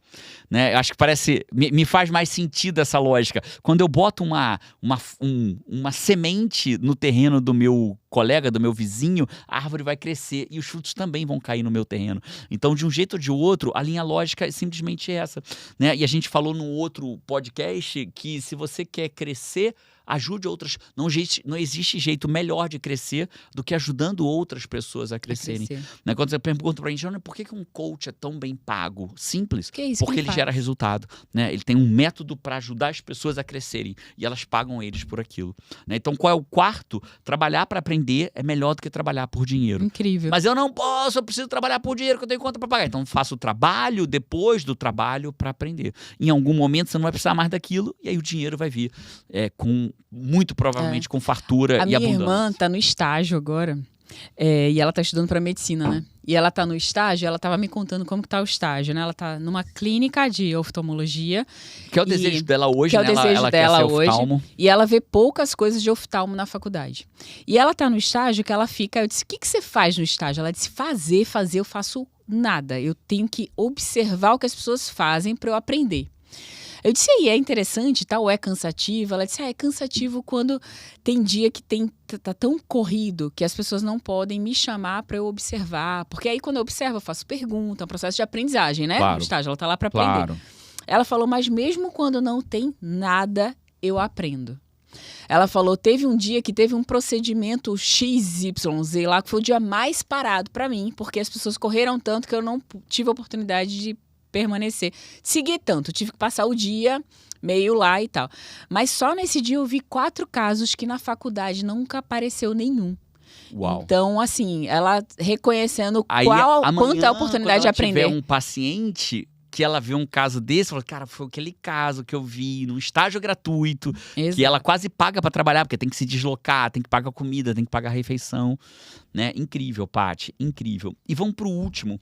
Né? Acho que parece. Me faz mais sentido essa lógica. Quando eu boto uma semente no terreno do meu colega, do meu vizinho, a árvore vai crescer e os frutos também vão cair no meu terreno. Então, de um jeito ou de outro, a linha lógica é simplesmente essa. Né? E a gente falou num outro podcast que se você quer crescer, ajude outras. Não existe jeito melhor de crescer do que ajudando outras pessoas a crescerem. Né? Quando você pergunta pra gente, por que um coach é tão bem pago? Simples. Que isso, porque ele gera resultado. Né? Ele tem um método para ajudar as pessoas a crescerem e elas pagam eles por aquilo. Né? Então, qual é o quarto? Trabalhar para aprender é melhor do que trabalhar por dinheiro. Incrível. Mas eu não posso, eu preciso trabalhar por dinheiro, que eu tenho conta para pagar. Então, faço o trabalho depois do trabalho para aprender. Em algum momento, você não vai precisar mais daquilo e aí o dinheiro vai vir muito provavelmente com fartura e abundância. A minha irmã tá no estágio agora, e ela tá estudando para medicina, né? E ela tá no estágio, ela tava me contando como que tá o estágio, né? Ela tá numa clínica de oftalmologia. Que é o desejo dela hoje, né? Que é o desejo dela quer ser hoje. oftalmo. E ela vê poucas coisas de oftalmo na faculdade. E ela tá no estágio que ela fica... Eu disse, o que você faz no estágio? Ela disse, fazer, eu faço nada. Eu tenho que observar o que as pessoas fazem para eu aprender. Eu disse, aí, é interessante, tá? Ou é cansativo? Ela disse, é cansativo quando tem dia que tá tão corrido que as pessoas não podem me chamar para eu observar. Porque aí, quando eu observo, eu faço pergunta, é um processo de aprendizagem, né? Claro. No estágio, ela tá lá para aprender. Claro. Ela falou, mas mesmo quando não tem nada, eu aprendo. Ela falou, teve um dia que teve um procedimento XYZ lá, que foi o dia mais parado para mim, porque as pessoas correram tanto que eu não tive a oportunidade de permanecer. Segui tanto, tive que passar o dia meio lá e tal. Mas só nesse dia eu vi 4 casos que na faculdade nunca apareceu nenhum. Uau. Então, assim, ela reconhecendo Aí, quanto é a oportunidade de aprender. Se tiver um paciente que ela vê um caso desse, fala, cara, foi aquele caso que eu vi num estágio gratuito, Exato. que ela quase paga para trabalhar, porque tem que se deslocar, tem que pagar comida, tem que pagar refeição. Né? Incrível, Paty, incrível. E vamos pro último.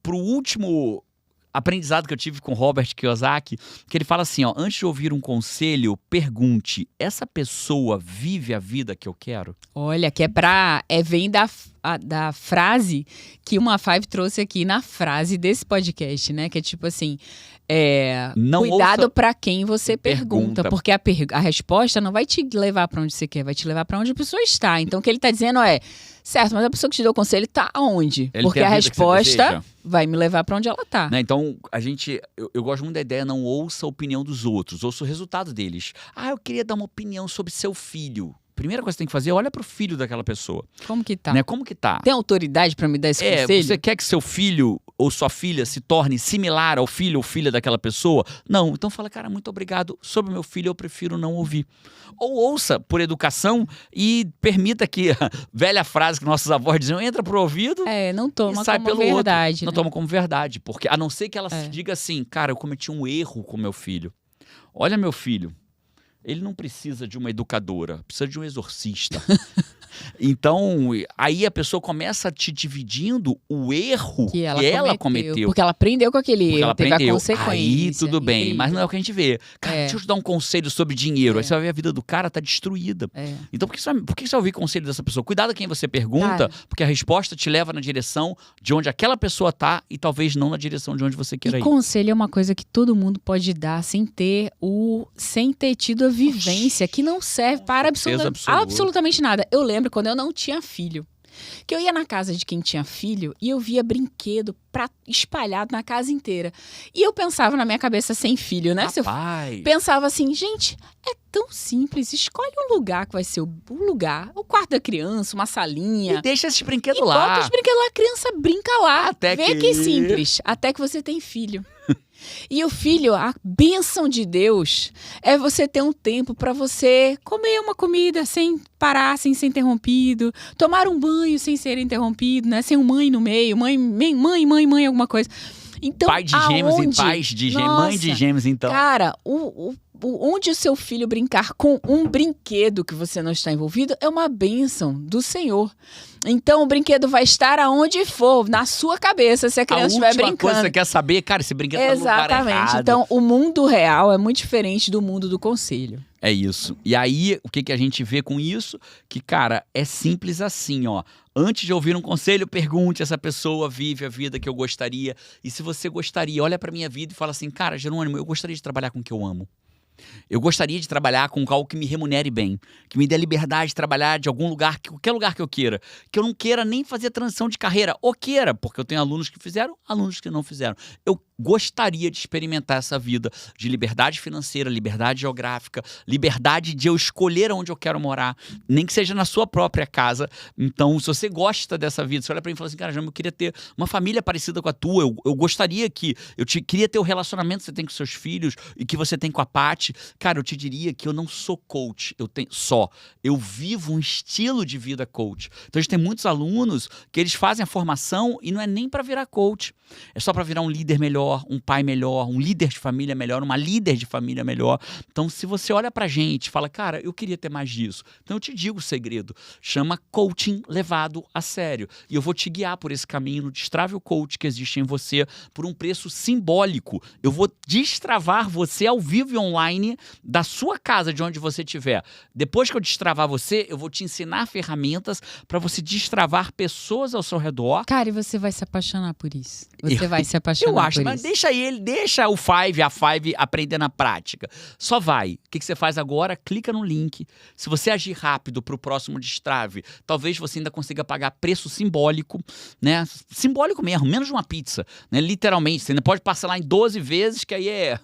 Pro último aprendizado que eu tive com Robert Kiyosaki, que ele fala assim, antes de ouvir um conselho, pergunte, essa pessoa vive a vida que eu quero? Olha, que vem da frase que o Uma5 trouxe aqui na frase desse podcast, né? Que é tipo assim, cuidado para quem você pergunta, porque a resposta não vai te levar para onde você quer, vai te levar para onde a pessoa está. Então o que ele tá dizendo certo, mas a pessoa que te deu o conselho tá aonde? Porque a resposta vai me levar para onde ela tá. Né? Então, eu gosto muito da ideia, não ouça a opinião dos outros, ouça o resultado deles. Eu queria dar uma opinião sobre seu filho. Primeira coisa que você tem que fazer, olha pro filho daquela pessoa. Como que tá? Né? Como que tá? Tem autoridade para me dar esse conselho? Você quer que seu filho ou sua filha se torne similar ao filho ou filha daquela pessoa? Não. Então fala, cara, muito obrigado. Sobre meu filho, eu prefiro não ouvir. Ou ouça por educação e permita que a velha frase que nossos avós diziam, entra pro ouvido não toma e sai como pelo verdade. outro. Não toma como verdade. Porque, a não ser que ela diga assim, cara, eu cometi um erro com meu filho. Olha meu filho. Ele não precisa de uma educadora, precisa de um exorcista. Então, aí a pessoa começa te dividindo o erro que ela cometeu. Porque ela aprendeu com aquele erro, teve a consequência. Aí tudo bem, mas não é o que a gente vê. Cara, deixa eu te dar um conselho sobre dinheiro. Aí você vai ver a vida do cara tá destruída. Então, por que você vai ouvir conselho dessa pessoa? Cuidado quem você pergunta, porque a resposta te leva na direção de onde aquela pessoa tá e talvez não na direção de onde você queira ir. Conselho é uma coisa que todo mundo pode dar sem ter tido a vivência, que não serve para absolutamente nada. Eu lembro quando eu não tinha filho, que eu ia na casa de quem tinha filho e eu via brinquedo espalhado na casa inteira. E eu pensava na minha cabeça sem filho, né? Rapaz. Pensava assim, gente, é tão simples. Escolhe um lugar que vai ser o lugar, o quarto da criança, uma salinha. E deixa esses brinquedos lá. Bota os brinquedos lá, a criança brinca lá. Vê que simples. Até que você tem filho. E o filho, a bênção de Deus é você ter um tempo para você comer uma comida sem parar, sem ser interrompido, tomar um banho sem ser interrompido, né? Sem um mãe no meio, mãe, alguma coisa. Então, pai de gêmeos e pais de gêmeos, mãe de gêmeos, então. Cara, onde o seu filho brincar com um brinquedo que você não está envolvido é uma bênção do Senhor. Então, o brinquedo vai estar aonde for, na sua cabeça, se a criança estiver brincando. A última coisa que você quer saber, cara, esse brinquedo tá no lugar errado. Exatamente. Então, o mundo real é muito diferente do mundo do conselho. É isso. E aí, o que a gente vê com isso? Que, cara, é simples assim, ó. Antes de ouvir um conselho, pergunte se essa pessoa vive a vida que eu gostaria. E se você gostaria, olha pra minha vida e fala assim, cara, Jerônimo, eu gostaria de trabalhar com o que eu amo. Eu gostaria de trabalhar com algo que me remunere bem, que me dê liberdade de trabalhar de algum lugar, qualquer lugar que eu queira. Que eu não queira nem fazer transição de carreira, ou queira, porque eu tenho alunos que fizeram, alunos que não fizeram. Eu gostaria de experimentar essa vida de liberdade financeira, liberdade geográfica, liberdade de eu escolher onde eu quero morar, nem que seja na sua própria casa. Então, se você gosta dessa vida, você olha pra mim e fala assim, cara, eu queria ter uma família parecida com a tua, eu gostaria que, queria ter o relacionamento que você tem com seus filhos e que você tem com a Paty. Cara, eu te diria que eu não sou coach, eu vivo um estilo de vida coach. Então, a gente tem muitos alunos que eles fazem a formação e não é nem pra virar coach, é só pra virar um líder melhor, um pai melhor, um líder de família melhor, uma líder de família melhor. Então, se você olha pra gente e fala, cara, eu queria ter mais disso. Então, eu te digo o segredo. Chama coaching levado a sério. E eu vou te guiar por esse caminho no Destrave Coach que existe em você por um preço simbólico. Eu vou destravar você ao vivo e online da sua casa, de onde você estiver. Depois que eu destravar você, eu vou te ensinar ferramentas para você destravar pessoas ao seu redor. Cara, e você vai se apaixonar por isso. Você vai se apaixonar por isso. Mas deixa a Five aprender na prática. Só vai. O que você faz agora? Clica no link. Se você agir rápido pro próximo Destrave, talvez você ainda consiga pagar preço simbólico, né? Simbólico mesmo, menos de uma pizza, né? Literalmente, você ainda pode parcelar em 12 vezes, que aí é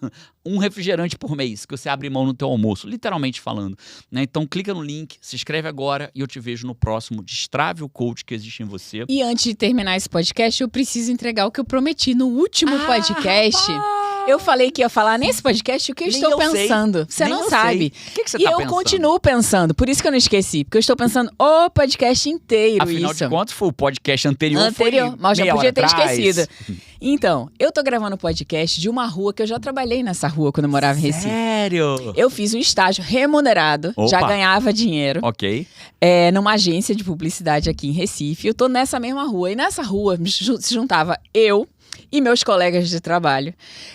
um refrigerante por mês, que você abre mão no teu almoço, literalmente falando, né? Então clica no link, se inscreve agora e eu te vejo no próximo Destrave o Coach que existe em você. E antes de terminar esse podcast, eu preciso entregar o que eu prometi no último podcast. Eu falei que ia falar nesse podcast o que eu estou pensando. Você não sabe. O que você tá pensando? E eu continuo pensando, por isso que eu não esqueci. Porque eu estou pensando o podcast inteiro. Afinal de contas, foi o podcast anterior. Mas já podia ter esquecido. Então, eu tô gravando um podcast de uma rua que eu já trabalhei nessa rua quando eu morava em Recife. Sério? Eu fiz um estágio remunerado, já ganhava dinheiro. Ok. Numa agência de publicidade aqui em Recife. Eu tô nessa mesma rua. E nessa rua se juntava eu e meus colegas de trabalho.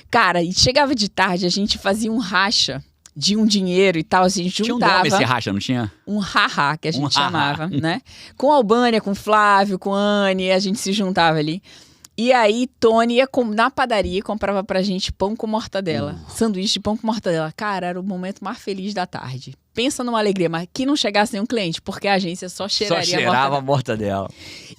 Cara, e chegava de tarde, a gente fazia um racha de um dinheiro e tal, assim, a gente juntava. Tinha um nome esse racha, não tinha? Um haha, que a gente chamava, né? Com a Albânia, com o Flávio, com a Anne, a gente se juntava ali. E aí, Tony ia na padaria e comprava pra gente pão com mortadela. Sanduíche de pão com mortadela. Cara, era o momento mais feliz da tarde. Pensa numa alegria, mas que não chegasse nenhum cliente, porque a agência só cheirava a mortadela.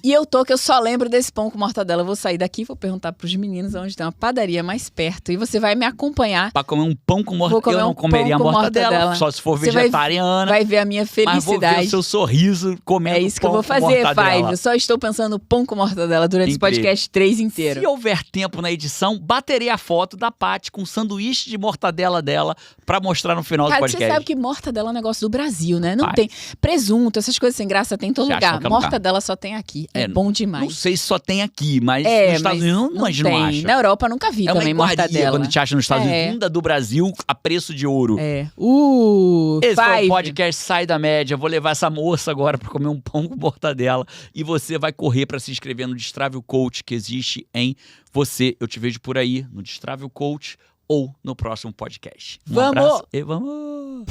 E eu só lembro desse pão com mortadela. Eu vou sair daqui e vou perguntar pros meninos onde tem uma padaria mais perto. E você vai me acompanhar. Pra comer um pão com mortadela. Eu não comeria mortadela, só se for vegetariana. Vai ver a minha felicidade. Mas vou ver o seu sorriso comendo pão com mortadela. É isso que eu vou fazer, Five. Eu só estou pensando pão com mortadela durante esse podcast 3 inteiro. Se houver tempo na edição, baterei a foto da Paty com um sanduíche de mortadela dela pra mostrar no final do podcast. Você sabe que mortadela é um negócio do Brasil, né? Não tem presunto, essas coisas sem graça tem em todo lugar. Mortadela só tem aqui. É bom demais. Não sei se só tem aqui, mas nos Estados Unidos não acha. Na Europa nunca vi também mortadela. Quando te acha nos Estados Unidos, vinda do Brasil a preço de ouro. Esse foi o podcast Sai da Média. Vou levar essa moça agora pra comer um pão com mortadela e você vai correr pra se inscrever no Destrave o Coach que existe em você. Eu te vejo por aí no Destrave o Coach ou no próximo podcast. Um abraço e vamos!